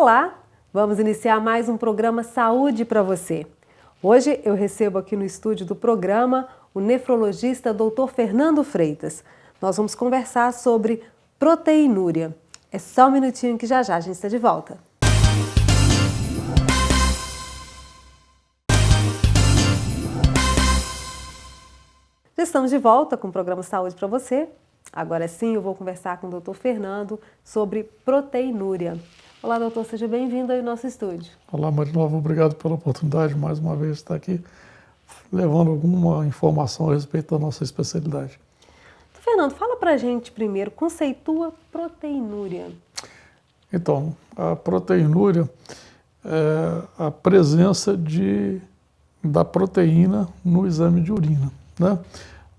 Olá, vamos iniciar mais um programa Saúde para você. Hoje eu recebo aqui no estúdio do programa o nefrologista Dr. Fernando Freitas. Nós vamos conversar sobre proteinúria. É só um minutinho que já a gente está de volta. Já estamos de volta com o programa Saúde para você. Agora sim eu vou conversar com o Dr. Fernando sobre proteinúria. Olá, doutor, seja bem-vindo aí ao nosso estúdio. Olá, Marinova, obrigado pela oportunidade mais uma vez de estar aqui levando alguma informação a respeito da nossa especialidade. Fernando, fala pra gente primeiro, conceitua proteinúria. Então, a proteinúria é a presença da proteína no exame de urina, né?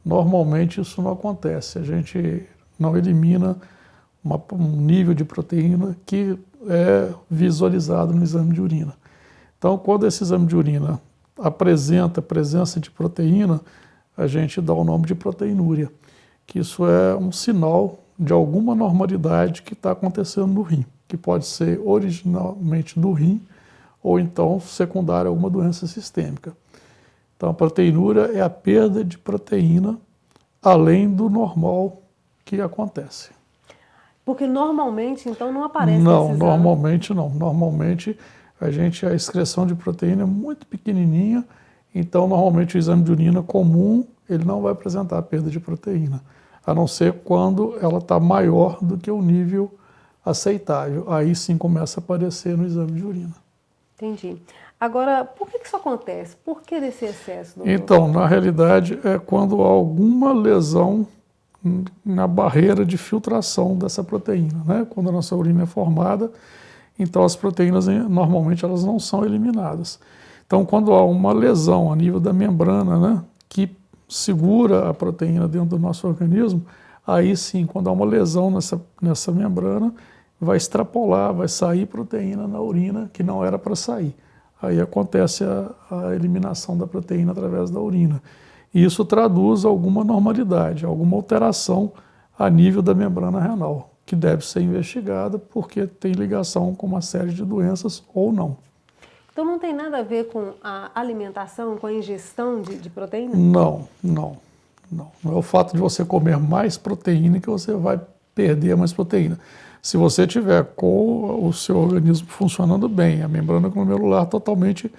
Normalmente isso não acontece, a gente não elimina um nível de proteína que é visualizado no exame de urina. Então, quando esse exame de urina apresenta a presença de proteína, a gente dá o nome de proteinúria, que isso é um sinal de alguma normalidade que está acontecendo no rim, que pode ser originalmente do rim ou então secundária a alguma doença sistêmica. Então, a proteinúria é a perda de proteína além do normal que acontece. Porque normalmente, então, não aparece Não, nesse normalmente não. Normalmente a excreção de proteína é muito pequenininha, então normalmente o exame de urina comum ele não vai apresentar perda de proteína, a não ser quando ela está maior do que o nível aceitável. Aí sim começa a aparecer no exame de urina. Entendi. Agora, por que isso acontece? Por que desse excesso, doutor? Então, na realidade, é quando há alguma lesão na barreira de filtração dessa proteína, né? Quando a nossa urina é formada, então as proteínas normalmente elas não são eliminadas. Então, quando há uma lesão a nível da membrana, né, que segura a proteína dentro do nosso organismo, aí sim, quando há uma lesão nessa membrana, vai extrapolar, vai sair proteína na urina que não era para sair. Aí acontece a eliminação da proteína através da urina. E isso traduz alguma normalidade, alguma alteração a nível da membrana renal, que deve ser investigada porque tem ligação com uma série de doenças ou não. Então não tem nada a ver com a alimentação, com a ingestão de proteína? Não. Não é o fato de você comer mais proteína que você vai perder mais proteína. Se você tiver com o seu organismo funcionando bem, a membrana glomerular totalmente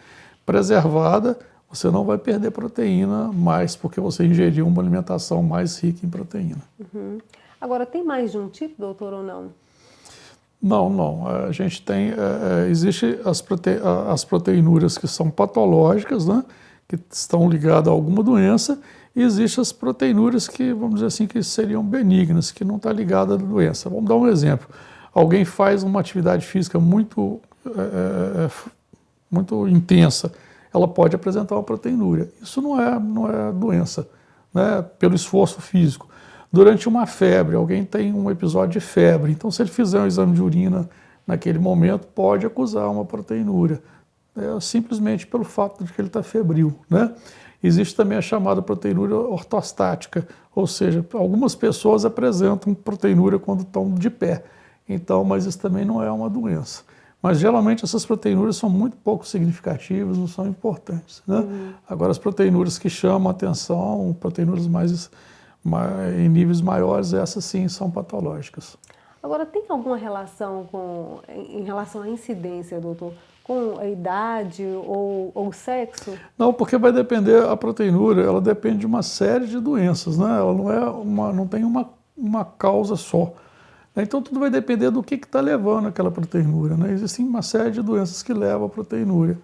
preservada, você não vai perder proteína mais, porque você ingeriu uma alimentação mais rica em proteína. Uhum. Agora, tem mais de um tipo, doutor, ou não? Não. A gente tem, existe as proteinúrias que são patológicas, né, que estão ligadas a alguma doença, e existem as proteinúrias que, vamos dizer assim, que seriam benignas, que não está ligada à doença. Vamos dar um exemplo. Alguém faz uma atividade física muito intensa, ela pode apresentar uma proteinúria. Isso não é doença, né, pelo esforço físico. Durante uma febre, alguém tem um episódio de febre, então se ele fizer um exame de urina naquele momento, pode acusar uma proteinúria, simplesmente pelo fato de que ele está febril, né? Existe também a chamada proteinúria ortostática, ou seja, algumas pessoas apresentam proteinúria quando estão de pé, então, mas isso também não é uma doença. Mas geralmente essas proteinúrias são muito pouco significativas, não são importantes, né? Agora as proteinúrias que chamam a atenção, proteinúrias em níveis maiores, essas sim são patológicas. Agora, tem alguma relação em relação à incidência, doutor, com a idade ou o sexo? Não, porque vai depender, a proteinúria, ela depende de uma série de doenças, né? Ela não tem uma causa só. Então tudo vai depender do que está levando aquela proteinúria, né? Existem uma série de doenças que levam a proteinúria.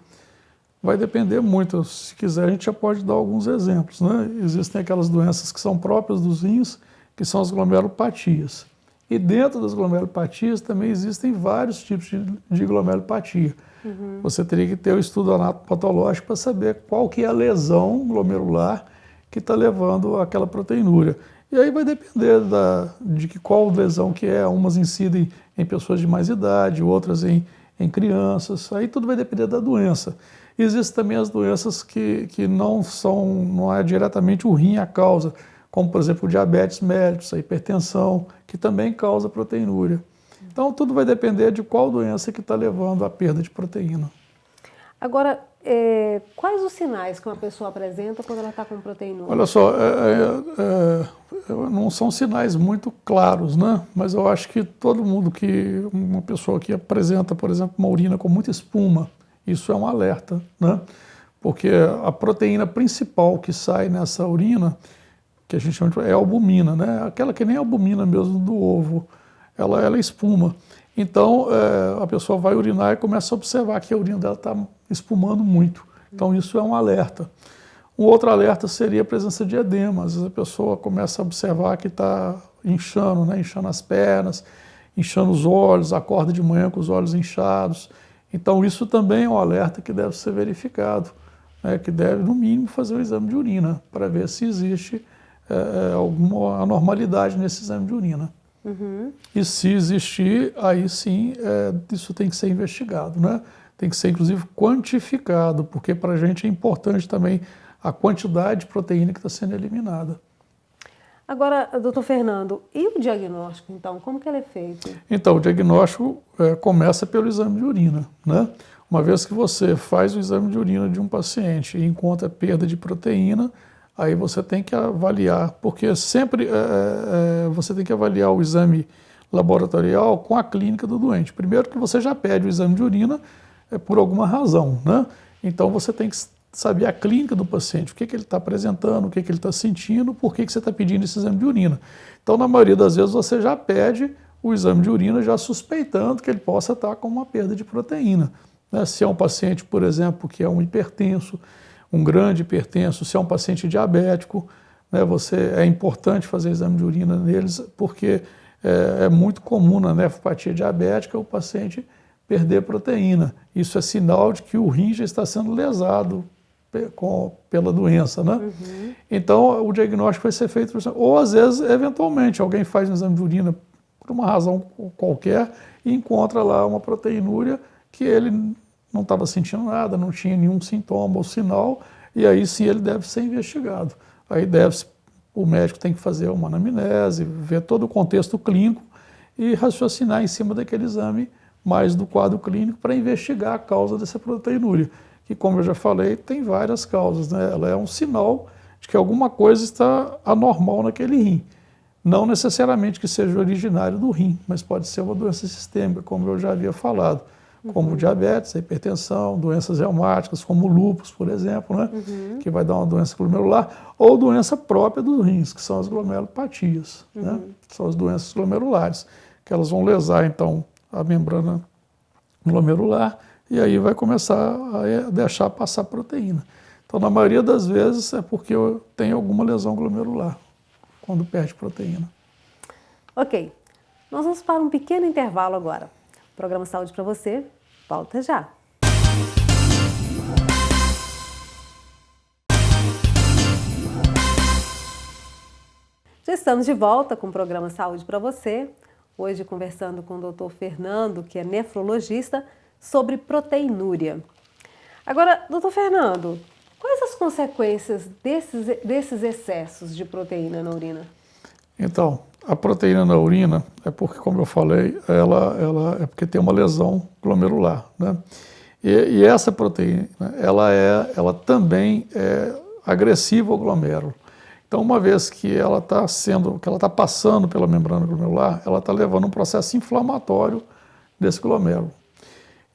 Vai depender muito, se quiser a gente já pode dar alguns exemplos, né? Existem aquelas doenças que são próprias dos rins, que são as glomerulopatias. E dentro das glomerulopatias também existem vários tipos de glomerulopatia. Você teria que ter o estudo anatopatológico para saber qual que é a lesão glomerular que está levando àquela proteinúria. E aí vai depender de qual lesão que é. Umas incidem em pessoas de mais idade, outras em crianças. Aí tudo vai depender da doença. Existem também as doenças que não é diretamente o rim a causa, como por exemplo o diabetes mellitus, a hipertensão, que também causa proteinúria. Então, tudo vai depender de qual doença que está levando à perda de proteína. Agora, quais os sinais que uma pessoa apresenta quando ela está com proteinúria? Olha só, não são sinais muito claros, né? Mas eu acho que todo mundo uma pessoa que apresenta, por exemplo, uma urina com muita espuma, isso é um alerta, né? Porque a proteína principal que sai nessa urina, que a gente chama é a albumina, né? Aquela que nem a albumina mesmo do ovo, ela espuma. Então, a pessoa vai urinar e começa a observar que a urina dela está espumando muito. Então, isso é um alerta. Um outro alerta seria a presença de edema. Às vezes a pessoa começa a observar que está inchando, né? Inchando as pernas, inchando os olhos, acorda de manhã com os olhos inchados. Então, isso também é um alerta que deve ser verificado, né? Que deve, no mínimo, fazer o exame de urina para ver se existe alguma anormalidade nesse exame de urina. Uhum. E se existir, aí sim, isso tem que ser investigado, né? Tem que ser, inclusive, quantificado, porque para a gente é importante também a quantidade de proteína que está sendo eliminada. Agora, doutor Fernando, e o diagnóstico, então? Como que ele é feito? Então, o diagnóstico começa pelo exame de urina, né? Uma vez que você faz o exame de urina de um paciente e encontra perda de proteína, aí você tem que avaliar, porque sempre você tem que avaliar o exame laboratorial com a clínica do doente. Primeiro que você já pede o exame de urina por alguma razão, né? Então você tem que saber a clínica do paciente, o que ele está apresentando, o que ele está sentindo, por que você está pedindo esse exame de urina. Então, na maioria das vezes, você já pede o exame de urina já suspeitando que ele possa estar com uma perda de proteína, né? Se é um paciente, por exemplo, que é um hipertenso, um grande hipertenso, se é um paciente diabético, né, é importante fazer exame de urina neles, porque é muito comum na nefropatia diabética o paciente perder proteína. Isso é sinal de que o rim já está sendo lesado pela doença, né? Uhum. Então, o diagnóstico vai ser feito, ou às vezes, eventualmente, alguém faz um exame de urina por uma razão qualquer e encontra lá uma proteinúria que ele não estava sentindo nada, não tinha nenhum sintoma ou sinal, e aí sim ele deve ser investigado. Aí o médico tem que fazer uma anamnese, ver todo o contexto clínico e raciocinar em cima daquele exame mais do quadro clínico para investigar a causa dessa proteinúria, que, como eu já falei, tem várias causas, né? Ela é um sinal de que alguma coisa está anormal naquele rim. Não necessariamente que seja originário do rim, mas pode ser uma doença sistêmica, como eu já havia falado, como diabetes, a hipertensão, doenças reumáticas, como lúpus, por exemplo, né? Que vai dar uma doença glomerular, ou doença própria dos rins, que são as glomerulopatias, né? São as doenças glomerulares, que elas vão lesar, então, a membrana glomerular, e aí vai começar a deixar passar proteína. Então, na maioria das vezes, é porque tem alguma lesão glomerular, quando perde proteína. Ok, nós vamos para um pequeno intervalo agora. O programa Saúde para você volta já. Já estamos de volta com o programa Saúde para você. Hoje conversando com o Dr. Fernando, que é nefrologista, sobre proteinúria. Agora, doutor Fernando, quais as consequências desses excessos de proteína na urina? Então, a proteína na urina é porque, como eu falei, ela é porque tem uma lesão glomerular, né? E essa proteína, ela também é agressiva ao glomérulo. Então, uma vez que ela está passando pela membrana glomerular, ela está levando um processo inflamatório desse glomérulo.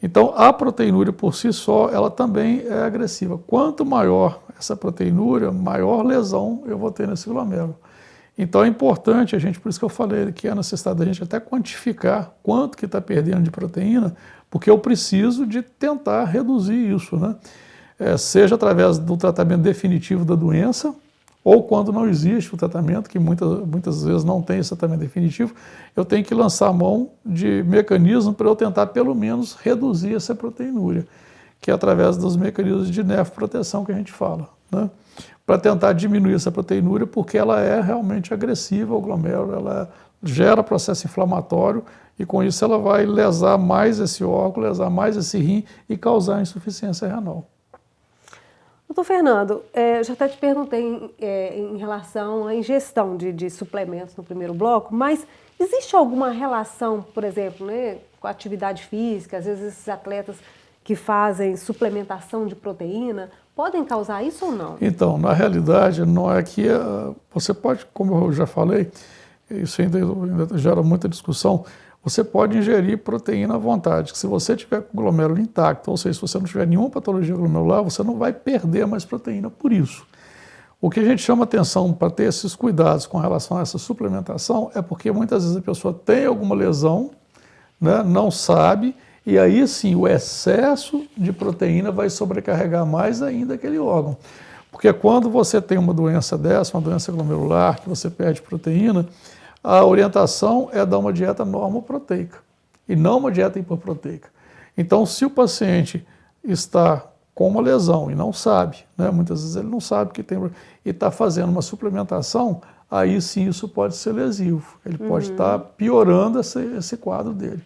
Então, a proteinúria por si só, ela também é agressiva. Quanto maior essa proteinúria, maior lesão eu vou ter nesse glomérulo. Então, é importante por isso que eu falei que é necessário a gente até quantificar quanto que está perdendo de proteína, porque eu preciso de tentar reduzir isso, né? Seja através do tratamento definitivo da doença, ou quando não existe o tratamento, que muitas vezes não tem esse tratamento definitivo, eu tenho que lançar a mão de mecanismo para eu tentar, pelo menos, reduzir essa proteinúria, que é através dos mecanismos de nefroproteção que a gente fala, né? Para tentar diminuir essa proteinúria, porque ela é realmente agressiva ao glomérulo, ela gera processo inflamatório e, com isso, ela vai lesar mais esse órgão, lesar mais esse rim e causar insuficiência renal. Doutor Fernando, já até te perguntei em relação à ingestão de suplementos no primeiro bloco, mas existe alguma relação, por exemplo, né, com a atividade física? Às vezes esses atletas que fazem suplementação de proteína podem causar isso ou não? Então, na realidade, não é que você pode, como eu já falei, isso ainda gera muita discussão, você pode ingerir proteína à vontade, que se você tiver com o glomérulo intacto, ou seja, se você não tiver nenhuma patologia glomerular, você não vai perder mais proteína por isso. O que a gente chama atenção para ter esses cuidados com relação a essa suplementação é porque muitas vezes a pessoa tem alguma lesão, né, não sabe, e aí sim o excesso de proteína vai sobrecarregar mais ainda aquele órgão. Porque quando você tem uma doença dessa, uma doença glomerular, que você perde proteína, a orientação é dar uma dieta normoproteica e não uma dieta hiperproteica. Então, se o paciente está com uma lesão e não sabe, né, muitas vezes ele não sabe que tem, e está fazendo uma suplementação, aí sim isso pode ser lesivo. Ele pode estar piorando esse quadro dele.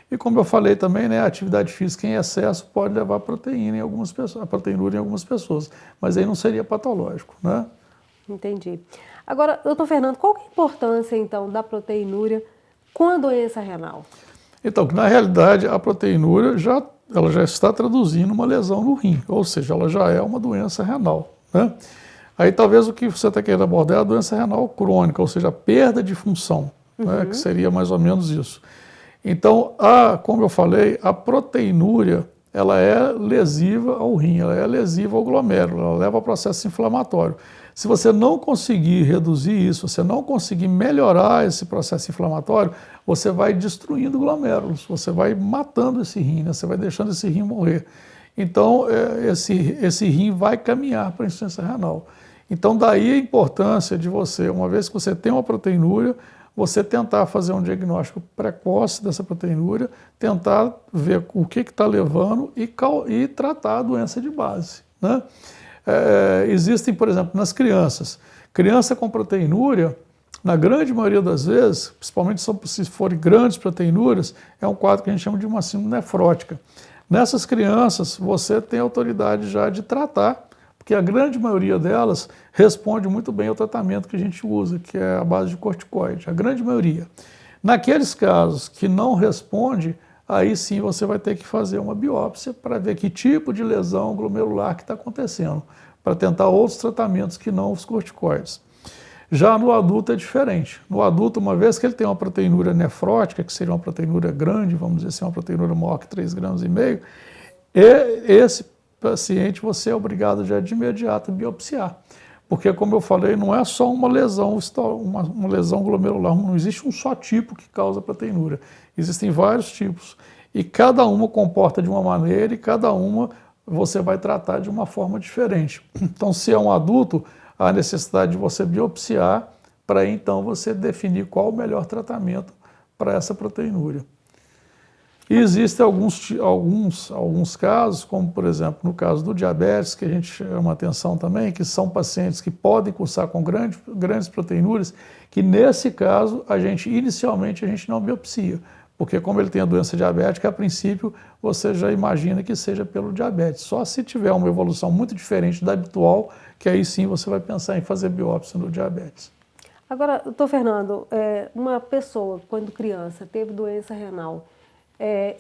E como eu falei também, né, a atividade física em excesso pode levar a proteína em algumas pessoas, a proteinúria em algumas pessoas, mas aí não seria patológico, né? Entendi. Agora, doutor Fernando, qual que é a importância, então, da proteinúria com a doença renal? Então, na realidade, a proteinúria ela já está traduzindo uma lesão no rim, ou seja, ela já é uma doença renal, né? Aí talvez o que você está querendo abordar é a doença renal crônica, ou seja, a perda de função, né, que seria mais ou menos isso. Então, como eu falei, a proteinúria, ela é lesiva ao rim, ela é lesiva ao glomérulo, ela leva ao processo inflamatório. Se você não conseguir reduzir isso, você não conseguir melhorar esse processo inflamatório, você vai destruindo glomérulos, você vai matando esse rim, né? Você vai deixando esse rim morrer. Então, esse rim vai caminhar para a insuficiência renal. Então, daí a importância de você, uma vez que você tem uma proteinúria, você tentar fazer um diagnóstico precoce dessa proteinúria, tentar ver o que está levando e tratar a doença de base, né? Existem, por exemplo, nas crianças, criança com proteinúria, na grande maioria das vezes, principalmente se forem grandes proteinúrias, é um quadro que a gente chama de uma síndrome nefrótica. Nessas crianças, você tem autoridade já de tratar, porque a grande maioria delas responde muito bem ao tratamento que a gente usa, que é a base de corticoide, a grande maioria. Naqueles casos que não responde, aí sim você vai ter que fazer uma biópsia para ver que tipo de lesão glomerular que está acontecendo, para tentar outros tratamentos que não os corticoides. Já no adulto é diferente. No adulto, uma vez que ele tem uma proteinúria nefrótica, que seria uma proteinúria grande, vamos dizer assim, uma proteinúria maior que 3,5 gramas, esse paciente você é obrigado já de imediato a biopsiar. Porque, como eu falei, não é só uma lesão glomerular, não existe um só tipo que causa proteinúria. Existem vários tipos. E cada uma comporta de uma maneira e cada uma você vai tratar de uma forma diferente. Então, se é um adulto, há necessidade de você biopsiar para então você definir qual o melhor tratamento para essa proteinúria. E existem alguns casos, como por exemplo no caso do diabetes, que a gente chama atenção também, que são pacientes que podem cursar com grandes proteinúrias, que nesse caso inicialmente a gente não biopsia, porque como ele tem a doença diabética, a princípio você já imagina que seja pelo diabetes. Só se tiver uma evolução muito diferente da habitual, que aí sim você vai pensar em fazer biópsia no diabetes. Agora, doutor Fernando, uma pessoa quando criança teve doença renal,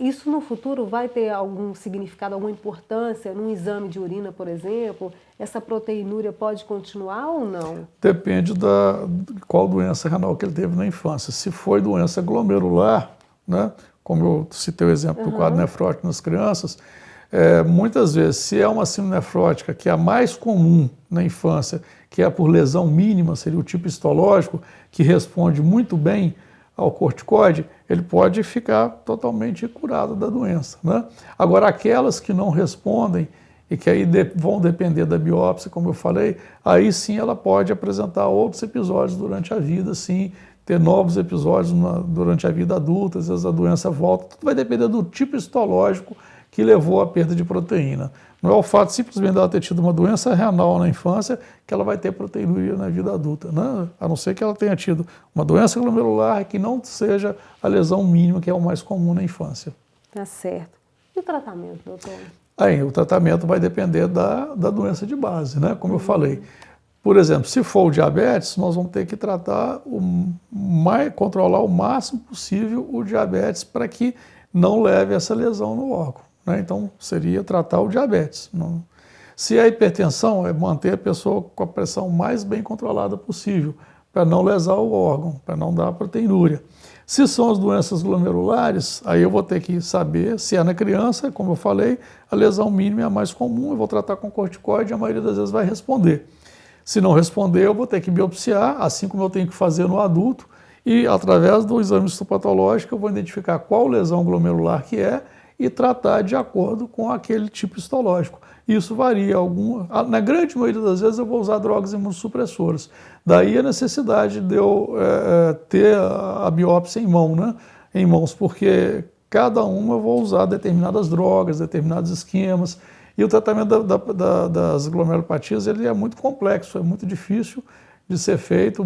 isso no futuro vai ter algum significado, alguma importância num exame de urina, por exemplo? Essa proteinúria pode continuar ou não? Depende de qual doença renal que ele teve na infância. Se foi doença glomerular, né, como eu citei o exemplo do quadro nefrótico nas crianças, muitas vezes, se é uma síndrome nefrótica, que é a mais comum na infância, que é por lesão mínima, seria o tipo histológico, que responde muito bem ao corticoide, ele pode ficar totalmente curado da doença, né? Agora, aquelas que não respondem e que aí vão depender da biópsia, como eu falei, aí sim ela pode apresentar outros episódios durante a vida, sim, ter novos episódios durante a vida adulta, às vezes a doença volta, tudo vai depender do tipo histológico que levou à perda de proteína. Não é o fato simplesmente dela ter tido uma doença renal na infância que ela vai ter proteinúria na vida adulta, né? A não ser que ela tenha tido uma doença glomerular que não seja a lesão mínima, que é o mais comum na infância. Tá certo. E o tratamento, doutor? Aí o tratamento vai depender da doença de base, né? Como eu falei. Por exemplo, se for o diabetes, nós vamos ter que tratar, controlar o máximo possível o diabetes para que não leve essa lesão no órgão, né? Então, seria tratar o diabetes. Se é hipertensão, é manter a pessoa com a pressão mais bem controlada possível, para não lesar o órgão, para não dar proteinúria. Se são as doenças glomerulares, aí eu vou ter que saber se é na criança, como eu falei, a lesão mínima é a mais comum, eu vou tratar com corticoide e a maioria das vezes vai responder. Se não responder, eu vou ter que biopsiar, assim como eu tenho que fazer no adulto, e através do exame histopatológico eu vou identificar qual lesão glomerular que é e tratar de acordo com aquele tipo histológico. Isso varia. Na grande maioria das vezes eu vou usar drogas imunossupressoras. Daí a necessidade de eu ter a biópsia em mão, né? Em mãos, porque cada uma eu vou usar determinadas drogas, determinados esquemas. E o tratamento das glomerulopatias ele é muito complexo, é muito difícil de ser feito,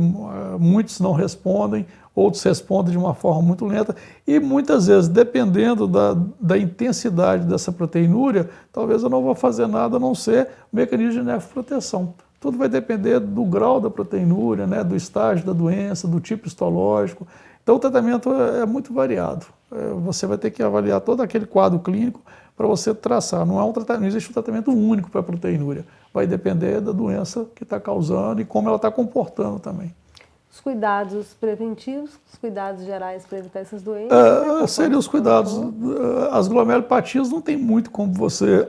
muitos não respondem, outros respondem de uma forma muito lenta e muitas vezes, dependendo da intensidade dessa proteinúria, talvez eu não vou fazer nada a não ser o mecanismo de nefroproteção. Tudo vai depender do grau da proteinúria, né, do estágio da doença, do tipo histológico. Então o tratamento é muito variado. Você vai ter que avaliar todo aquele quadro clínico para você traçar. Não existe um tratamento único para a proteinúria. Vai depender da doença que está causando e como ela está comportando também. Os cuidados preventivos, os cuidados gerais para evitar essas doenças? Seriam os cuidados. As glomerulopatias não tem muito como você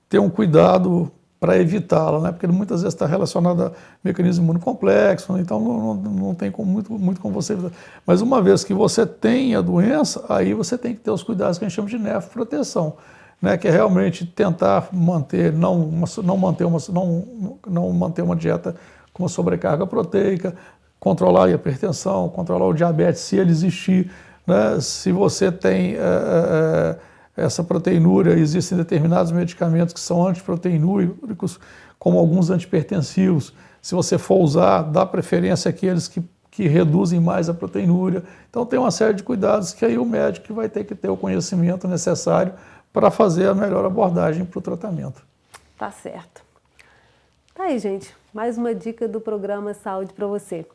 ter um cuidado para evitá-la, né? Porque muitas vezes está relacionada a mecanismo imunocomplexo, né? Então não tem muito como você evitar. Mas uma vez que você tem a doença, aí você tem que ter os cuidados que a gente chama de nefroproteção, né? Que é realmente tentar manter, não manter uma dieta com uma sobrecarga proteica, controlar a hipertensão, controlar o diabetes, se ele existir, né? Se você tem essa proteinúria, existem determinados medicamentos que são antiproteinúricos, como alguns antihipertensivos. Se você for usar, dá preferência àqueles que reduzem mais a proteinúria. Então tem uma série de cuidados que aí o médico vai ter que ter o conhecimento necessário para fazer a melhor abordagem para o tratamento. Tá certo. Tá aí, gente. Mais uma dica do programa Saúde para você.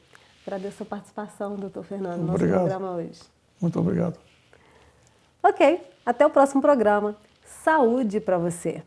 Agradeço a participação, doutor Fernando, no nosso programa hoje. Muito obrigado. Ok, até o próximo programa. Saúde para você.